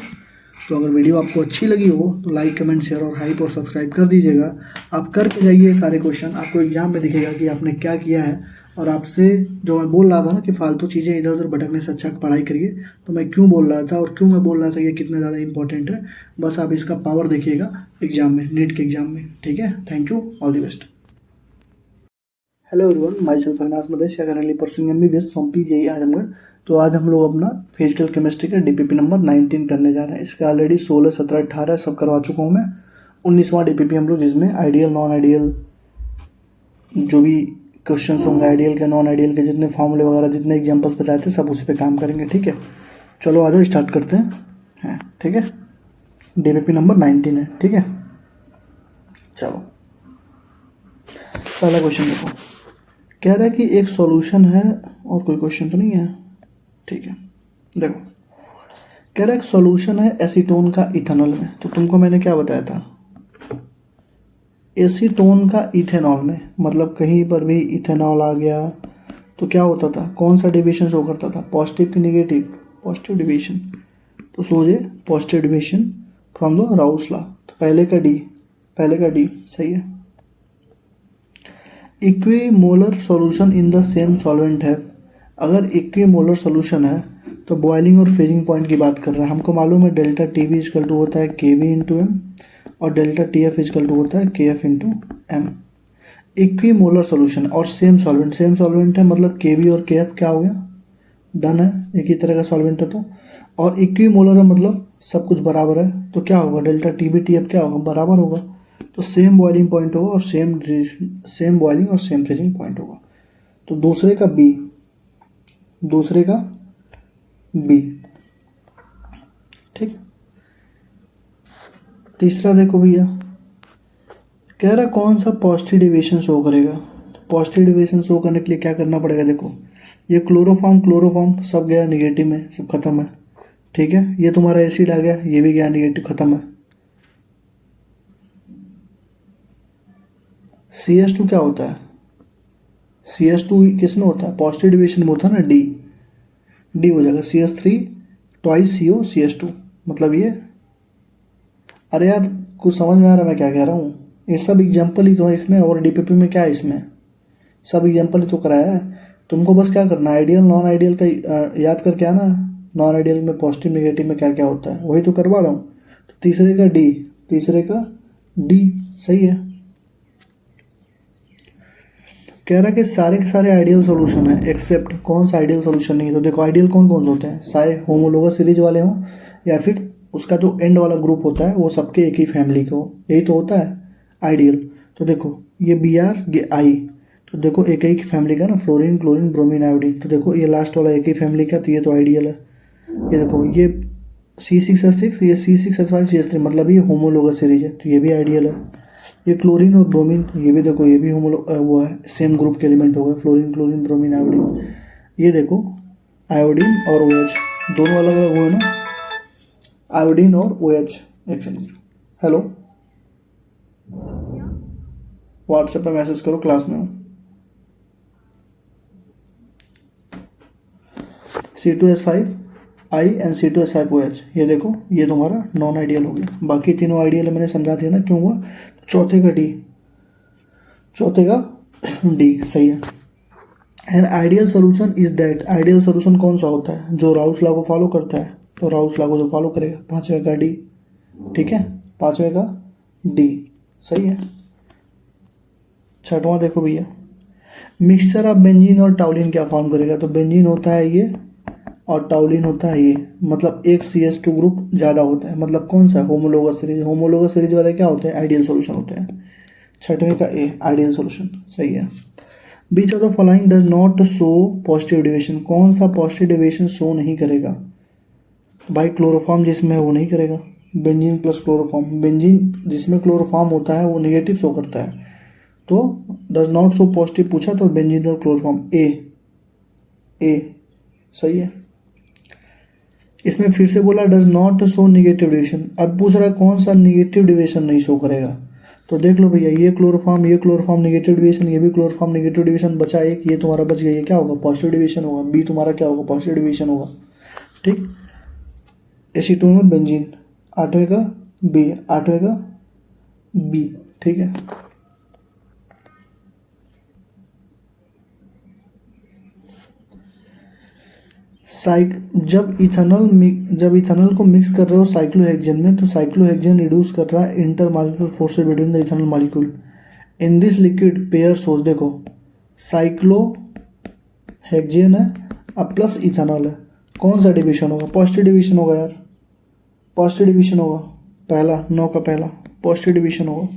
तो अगर वीडियो आपको अच्छी लगी हो तो लाइक कमेंट शेयर और हाइप और सब्सक्राइब कर दीजिएगा। आप करके जाइए सारे क्वेश्चन, आपको एग्जाम में दिखेगा कि आपने क्या किया है, और आपसे जो मैं बोल रहा था ना कि फालतू चीज़ें इधर उधर भटकने से अच्छा पढ़ाई करिए, तो मैं क्यों बोल रहा था और क्यों मैं बोल रहा था ये कितना ज़्यादा इंपॉर्टेंट है, बस आप इसका पावर देखिएगा एग्जाम में, नीट के एग्जाम में। ठीक है, thank you, all the best. Hello everyone, my self Avinash Madesh, currently pursuing MBBS from PJE Azamgarh. तो आज हम लोग अपना फिजिकल केमिस्ट्री का DPP नंबर 19 करने जा रहे हैं। इसका ऑलरेडी 16 17 18 सब करवा चुका हूँ मैं। 19वां DPP हम लोग, जिसमें आइडियल नॉन आइडियल जो भी क्वेश्चन होंगे, आइडियल के नॉन आइडियल के जितने फॉर्मूले वगैरह जितने एग्जाम्पल्स बताए थे सब उसी पे काम करेंगे। ठीक है, चलो आ जाओ स्टार्ट करते हैं। ठीक है, DPP नंबर 19 है। ठीक है, चलो पहला क्वेश्चन देखो, कह रहा है कि एक सॉल्यूशन है, और कोई क्वेश्चन तो नहीं है। ठीक है, देखो कह रहा है एक सॉल्यूशन है एसीटोन का इथेनॉल में, तो तुमको मैंने क्या बताया था, एसीटोन का इथेनॉल में, मतलब कहीं पर भी इथेनॉल आ गया तो क्या होता था, कौन सा डिवीजन शो करता था, पॉजिटिव की नेगेटिव, पॉजिटिव डिवीजन। तो सोच a positive deviation from the Raoult's law. तो पहले का डी सही है। Equimolar solution in the same solvent है। अगर इक्विमोलर सॉल्यूशन है तो बॉइलिंग और फ्रीजिंग पॉइंट की बात कर रहा है। हमको मालूम है delta T V is equal to होता है के वी इंटू एम और delta T F is equal to होता है K F into M. Equimolar solution और सेम सॉल्वेंट है, मतलब के वी और के एफ क्या हो गया, डन है, एक ही तरह का सॉल्वेंट है। तो और इक्विमोलर है मतलब सब कुछ बराबर है, तो क्या होगा, delta T B T F क्या होगा, बराबर होगा। तो सेम बॉइलिंग पॉइंट होगा और सेम बॉइलिंग और सेम फ्रीजिंग पॉइंट होगा। तो दूसरे का बी ठीक। तीसरा देखो भैया, कह रहा कौन सा पॉजिटिव डेविएशन शो करेगा। पॉजिटिव डेविएशन शो करने के लिए क्या करना पड़ेगा, देखो ये क्लोरोफॉर्म सब गया निगेटिव में, सब खत्म है, ठीक है। ये तुम्हारा एसिड आ गया, ये भी गया निगेटिव, खत्म है। CH2 क्या होता है, CH2 किस में होता है, पॉजिटिव डिविएशन में होता है ना, डी हो जाएगा CH3 ट्वाइस CO CH2, मतलब ये, अरे यार कुछ समझ में आ रहा है मैं क्या कह रहा हूँ, ये सब एग्जाम्पल ही तो है इसमें, और DPP में क्या है, इसमें सब एग्जाम्पल ही तो कराया है। तुमको बस क्या करना है, आइडियल नॉन आइडियल का याद करके आना, नॉन आइडियल में पॉजिटिव नेगेटिव में क्या क्या होता है, वही तो करवा रहा हूँ। तो तीसरे का डी सही है। कह रहा है कि सारे के सारे आइडियल सॉल्यूशन है एक्सेप्ट कौन सा आइडियल सॉल्यूशन नहीं है। तो देखो आइडियल कौन कौन से होते हैं, सारे होमोलोगस सीरीज वाले हों या फिर उसका जो एंड वाला ग्रुप होता है वो सबके एक ही फैमिली के हो, यही तो होता है आइडियल। तो देखो ये Br ये I, तो देखो एक ही फैमिली का ना, फ्लोरीन क्लोरीन ब्रोमीन आयोडीन, तो देखो ये लास्ट वाला एक ही फैमिली का, तो ये तो आइडियल है। ये देखो ये C6H6 ये C6H5 CH3, मतलब ये होमोलोगस सीरीज है, तो ये भी आइडियल है। ये क्लोरीन और ब्रोमीन, ये भी देखो ये भी वो है, सेम ग्रुप के एलिमेंट हो गए, फ्लोरीन क्लोरीन ब्रोमीन आयोडीन। ये देखो आयोडीन और OH दोनों अलग अलग हुए ना, आयोडीन और OH। एक सेकंड, हेलो, व्हाट्सएप पे मैसेज करो, क्लास में हूँ। C2H5 I and C2H5 OH, ये देखो ये तुम्हारा नॉन आइडियल हो गया। बाकी तीनों आइडियल मैंने समझा दिया ना क्यों हुआ। चौथे का डी सही है। An ideal solution is that, ideal solution कौन सा होता है, जो राउल्स लॉ को फॉलो करता है, तो राउल्स लॉ को जो फॉलो करेगा। पांचवें का डी, ठीक है, पांचवें का डी सही है। छठवां देखो भैया, मिक्सचर ऑफ बेंजीन और टाउलिन क्या फॉर्म करेगा। तो बेंजीन होता है ये और टाउलिन होता है ये, मतलब एक CH2 ग्रुप ज़्यादा होता है, मतलब कौन सा, होमोलोगस सीरीज वाले क्या होते हैं, आइडियल सॉल्यूशन होते हैं। छठवें का ए आइडियल सॉल्यूशन सही है। Which of the following does not show positive deviation, कौन सा पॉजिटिव डेविएशन शो नहीं करेगा भाई, क्लोरोफॉर्म जिसमें है वो नहीं करेगा। बेंजीन प्लस क्लोरोफॉर्म, बेंजीन जिसमें क्लोरोफॉर्म होता है वो नेगेटिव शो करता है, तो डज नॉट शो पॉजिटिव पूछा तो बेंजीन और क्लोरोफॉर्म ए सही है। इसमें फिर से बोला does not show negative deviation, अब पूछ रहा है कौन सा निगेटिव डिविएशन नहीं शो करेगा। तो देख लो भैया, ये क्लोरोफॉर्म निगेटिव डिविएशन, ये भी क्लोरोफॉर्म निगेटिव डिविएशन, बचा एक, ये तुम्हारा बच गया, ये क्या होगा, पॉजिटिव डिविएशन होगा। बी तुम्हारा क्या होगा, पॉजिटिव डिविएशन होगा, ठीक। एसीटोन और बेंजीन, आठवें का बी, ठीक है। जब इथेनॉल को मिक्स कर रहे हो साइक्लोहेक्सेन में, तो साइक्लोहेक्सेन रिड्यूस कर रहा है intermolecular forces between the ethanol molecule in this liquid pair source. देखो साइक्लोहेक्सेन है अब प्लस इथेनॉल है, कौन सा डिविजन होगा, पॉजिटिव डिविजन होगा यार, पॉजिटिव डिविजन होगा, पहला 9 का पहला पॉजिटिव डिविजन होगा।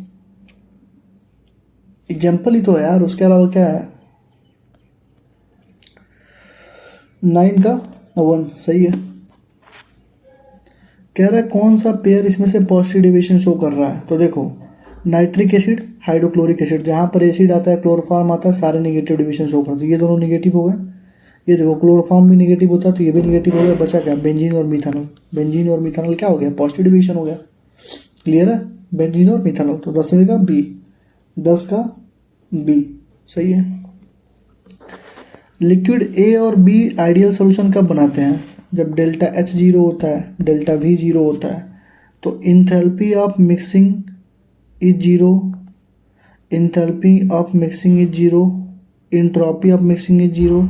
एग्जाम्पल ही तो है यार, उसके अलावा क्या है। 9 का 1 सही है। कह रहा है कौन सा पेयर इसमें से पॉजिटिव डिविएशन शो कर रहा है। तो देखो नाइट्रिक एसिड हाइड्रोक्लोरिक एसिड, जहाँ पर एसिड आता है क्लोरोफॉर्म आता है, सारे नेगेटिव डिविएशन शो करते हैं। ये दोनों नेगेटिव हो गए। ये देखो क्लोरोफॉर्म भी नेगेटिव होता है तो ये भी नेगेटिव हो गया। बचा क्या, बेंजीन और मिथानॉल। बेंजीन और मिथानॉल क्या हो गया, पॉजिटिव डिविएशन हो गया। क्लियर है, बेंजीन और मिथानॉल। तो 10वें का बी, 10 का बी सही है। लिक्विड ए और बी आइडियल सॉल्यूशन कब बनाते हैं, जब डेल्टा एच जीरो होता है, डेल्टा वी जीरो होता है, तो enthalpy of mixing is zero, enthalpy of mixing is zero, entropy of mixing is zero,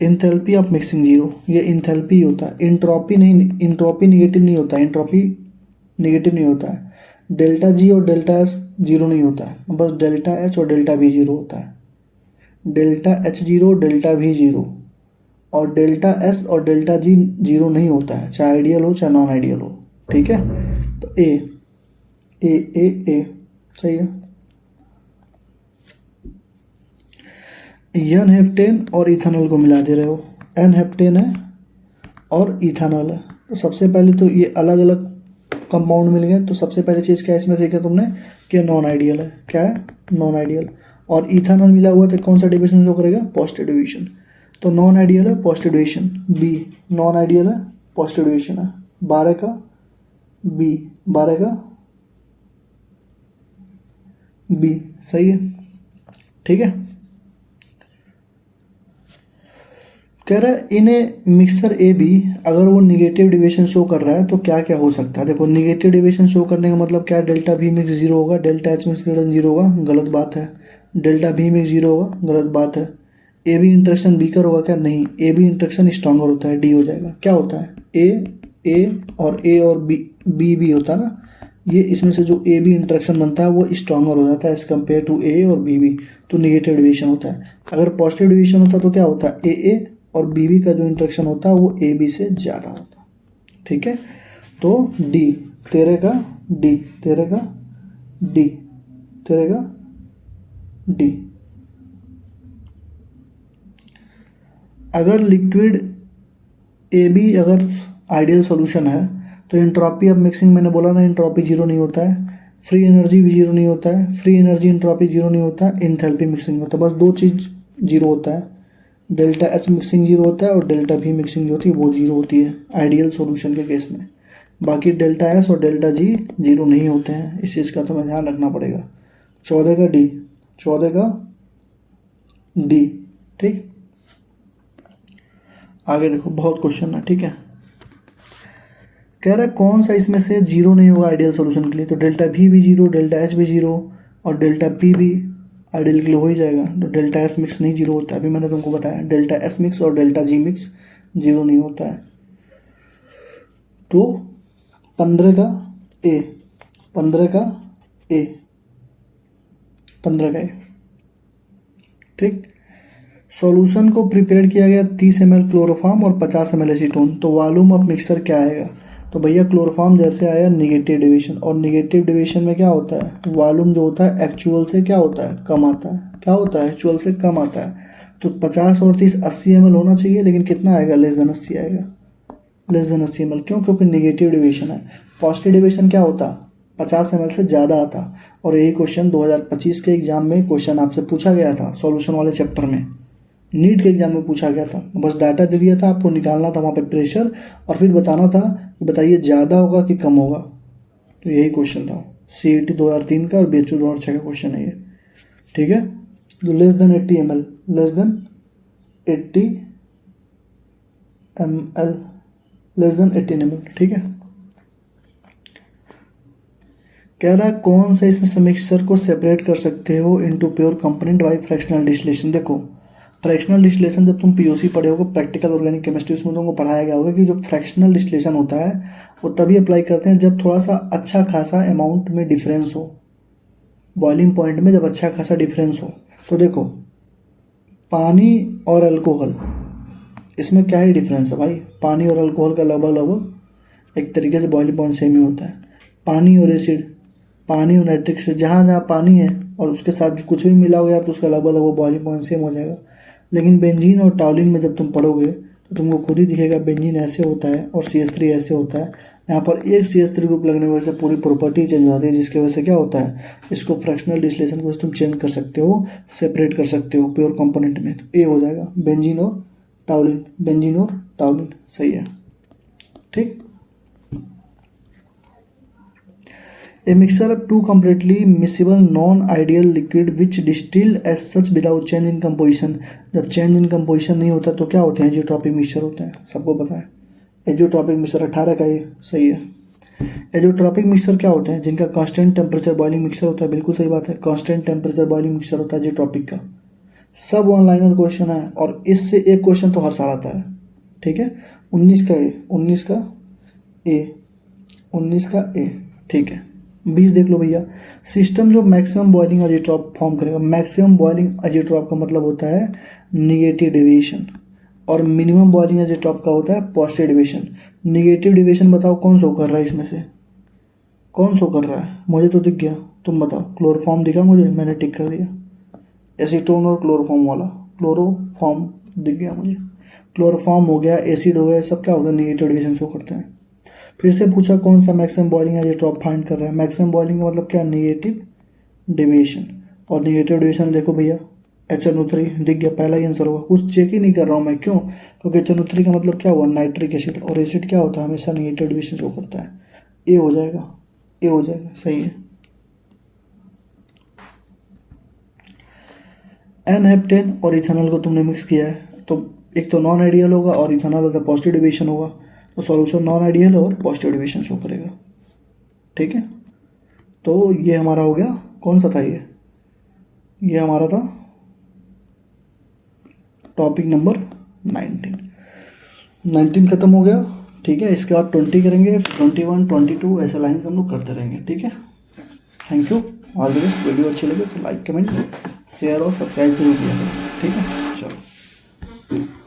enthalpy of mixing zero. ये इंथैल्पी होता है, इंट्रॉपी नहीं, इंट्रॉपी निगेटिव नहीं होता है, इंट्रॉपी निगेटिव नहीं होता है। डेल्टा जी और डेल्टा एस जीरो नहीं होता है, बस डेल्टा एच और डेल्टा वी जीरो होता है। Delta H zero, delta we zero, और डेल्टा एस और डेल्टा जी जीरो नहीं होता है, चाहे आइडियल हो चाहे नॉन आइडियल हो। ठीक है, तो ए सही है। एन हेप्टेन और इथेनॉल को मिला दे रहे हो, एन हेप्टेन है और इथेनॉल है, तो सबसे पहले तो ये अलग अलग कंपाउंड मिल गए, तो सबसे पहले चीज़ क्या इसमें सीखा तुमने कि नॉन आइडियल है। क्या है? Non ideal. और इथेनॉल मिला हुआ तो कौन सा डिविजन शो करेगा? Positive deviation. तो नॉन आइडियल है पॉजिटिव डिविजन बी, नॉन आइडियल है पॉजिटिव डिविजन है, 12 का बी, 12 का बी, सही है। ठीक है, कह रहा है इन्हें मिक्सर ए बी अगर वो निगेटिव डिविएशन शो कर रहा है तो क्या क्या हो सकता है। देखो निगेटिव डिविएशन शो करने का मतलब क्या है? डेल्टा वी मिक्स जीरो होगा, delta H mix greater than zero होगा, गलत बात है। डेल्टा वी मिक्स जीरो होगा, गलत बात है। ए बी इंट्रैक्शन वीकर होगा क्या? नहीं, ए बी इंट्रैक्शन स्ट्रॉन्गर होता है, डी हो जाएगा। क्या होता है? ए और बी बी होता है ना, ये इसमें से जो ए बी इंट्रैक्शन बनता है वो स्ट्रॉन्गर हो जाता है एज कम्पेयर टू ए और बी बी, तो निगेटिव डिविएशन होता है। अगर पॉजिटिव डिविएशन होता तो क्या होता है? ए और बी बी का जो इंट्रैक्शन होता है वो ए बी से ज़्यादा होता है। ठीक है, तो डी, तेरे का डी, तेरे का डी, तेरे का डी। अगर लिक्विड ए बी अगर आइडियल सॉल्यूशन है तो एंट्रोपी ऑफ मिक्सिंग, मैंने बोला ना एंट्रोपी जीरो नहीं होता है, फ्री एनर्जी भी जीरो नहीं होता है, फ्री एनर्जी एंट्रोपी जीरो नहीं होता है, एंथैल्पी मिक्सिंग होता है। बस दो चीज़ जीरो होता है, डेल्टा एच मिक्सिंग जीरो होता है और डेल्टा वी मिक्सिंग जो होती है वो जीरो होती है आइडियल सॉल्यूशन के केस में। बाकी डेल्टा एस और डेल्टा जी जीरो नहीं होते हैं, इस चीज़ का तो मैं ध्यान रखना पड़ेगा। 14 का डी, 14 का डी। ठीक, आगे देखो बहुत क्वेश्चन है। ठीक है, कह रहा है कौन सा इसमें से जीरो नहीं होगा आइडियल सॉल्यूशन के लिए, तो डेल्टा वी भी जीरो, डेल्टा एच भी जीरो और डेल्टा पी भी आइडियल के लिए हो ही जाएगा। तो डेल्टा एस मिक्स नहीं जीरो होता है, अभी मैंने तुमको बताया डेल्टा एस मिक्स और डेल्टा जी मिक्स जीरो नहीं होता है। तो 15 का ए, 15 का ए, 15 का ए। ठीक, सॉल्यूशन को प्रिपेयर किया गया 30 ml क्लोरोफॉर्म और 50 ml एसीटोन, तो वॉल्यूम ऑफ मिक्सर क्या आएगा? तो भैया क्लोरोफॉर्म जैसे आया निगेटिव डिविएशन, और निगेटिव डिविएशन में क्या होता है? वॉल्यूम जो होता है एक्चुअल से क्या होता है? कम आता है। क्या होता है? एक्चुअल से कम आता है। तो 50 और 30 80 ml होना चाहिए, लेकिन कितना आएगा? लेस देन 80 आएगा, लेस देन 80 ml। क्यों? क्योंकि निगेटिव डिविएशन है। पॉजिटिव डिविएशन क्या होता? 50 ml से ज़्यादा आता। और यही क्वेश्चन 2025 के एग्जाम में क्वेश्चन आपसे पूछा गया था, सॉल्यूशन वाले चैप्टर में, नीट के एग्जाम में पूछा गया था। बस डाटा दे दिया था, आपको निकालना था वहाँ पे प्रेशर और फिर बताना था कि बताइए ज़्यादा होगा कि कम होगा। तो यही क्वेश्चन था, CET 2003 का और BHU 2006 का क्वेश्चन है ये। ठीक है, तो less than 80 ml, less than 80 ml, less than 18 ml। ठीक है, कह रहा है कौन सा इसमें से मिक्सचर को सेपरेट कर सकते हो into pure component by fractional distillation. देखो फ्रैक्शनल डिस्टिलेशन जब तुम POC पढ़े होगे, प्रैक्टिकल ऑर्गेनिक केमिस्ट्री, उसमें तुमको पढ़ाया गया होगा कि जो फ्रैक्शनल डिस्टिलेशन होता है वो तभी अप्लाई करते हैं जब थोड़ा सा अच्छा खासा अमाउंट में डिफरेंस हो, बॉइलिंग पॉइंट में जब अच्छा खासा डिफरेंस हो। तो देखो पानी और अल्कोहल, इसमें क्या ही डिफरेंस है भाई? पानी और अल्कोहल का लगभग एक तरीके से बॉइलिंग पॉइंट सेम ही होता है। पानी और एसिड, पानी और नाइट्रिक एसिड, जहाँ जहाँ पानी है और उसके साथ कुछ भी मिला हो यार तो उसका लगभग बॉइलिंग पॉइंट सेम हो जाएगा। लेकिन बेंजीन और टॉलिन में जब तुम पढ़ोगे तो तुमको खुद ही दिखेगा बेंजीन ऐसे होता है और CH3 ऐसे होता है। यहाँ पर एक CH3 ग्रुप लगने की वजह से पूरी प्रॉपर्टी चेंज हो जाती है, जिसकी वजह से क्या होता है, इसको फ्रैक्शनल डिस्टिलेशन को तुम चेंज कर सकते हो, सेपरेट कर सकते हो प्योर कंपोनेंट में। तो ए हो जाएगा बेंजीन और टॉलिन, बेंजीन और टॉलिन, सही है। ठीक, a mixture of two completely miscible non ideal liquid which distilled as such without change in composition. जब चेंज इन कंपोजिशन नहीं होता तो क्या होते हैं, एजियोट्रॉपिक मिक्सचर होते हैं, सबको पता है। एजियोट्रॉपिक मिक्सचर 18 का ये सही है। एजियोट्रॉपिक मिक्सचर क्या होते हैं, जिनका कांस्टेंट टेम्परेचर बॉइलिंग मिक्सचर होता है, बिल्कुल सही बात है, कांस्टेंट टेम्परेचर बॉइलिंग मिक्सचर होता है एजियोट्रॉपिक का। सब ऑनलाइनर क्वेश्चन है और इससे एक क्वेश्चन तो हर साल आता है, ठीक है। 19 का ए, ठीक है। 20 देख लो भैया, सिस्टम जो मैक्सिमम बॉइलिंग एजियोट्रॉप फॉर्म करेगा। मैक्सिमम बॉइलिंग एजियोट्रॉप का मतलब होता है निगेटिव डेविएशन, और मिनिमम बॉइलिंग एजियोट्रॉप का होता है पॉजिटिव डेविएशन। निगेटिव डेविएशन बताओ कौन शो कर रहा है, इसमें से कौन शो कर रहा है, मुझे तो दिख गया, तुम बताओ। क्लोरोफॉर्म दिखा मुझे, मैंने टिक कर दिया। एसीटोन और क्लोरोफॉर्म वाला, क्लोरोफॉर्म दिख गया मुझे। क्लोरोफॉर्म हो गया, एसिड हो गया, सब क्या होता है, निगेटिव डेविएशन शो करते हैं। फिर से पूछा कौन सा मैक्सिमम बॉइलिंग एजियोट्रॉप फाइंड कर रहा है। मैक्सिमम बॉइलिंग का मतलब क्या, निगेटिव डेविएशन। और निगेटिव डेविएशन देखो भैया, HNO3 दिख गया, पहला ही आंसर होगा। कुछ चेक ही नहीं कर रहा हूँ मैं, क्यों, क्योंकि HNO3 का मतलब क्या हुआ, नाइट्रिक एसिड, और एसिड क्या होता है, हमेशा निगेटिव डेविएशन शो करता है। ए हो जाएगा, सही है। N-हेप्टेन और इथेनॉल को तुमने मिक्स किया है, तो एक तो नॉन आइडियल होगा और इथेनॉल होता है पॉजिटिव डेविएशन होगा, तो सॉल्यूशन नॉन आइडियल और पॉजिटिव डेविएशन शो करेगा, ठीक है। तो ये हमारा हो गया, कौन सा था ये हमारा था टॉपिक नंबर 19 खत्म हो गया, ठीक है। इसके बाद 20 करेंगे, 21, 22 ऐसे लाइन हम लोग करते रहेंगे, ठीक है। Thank you, all the best. Video अच्छी लगे तो लाइक, कमेंट, शेयर और सब्सक्राइब जरूर किया करें, ठीक है। चलो।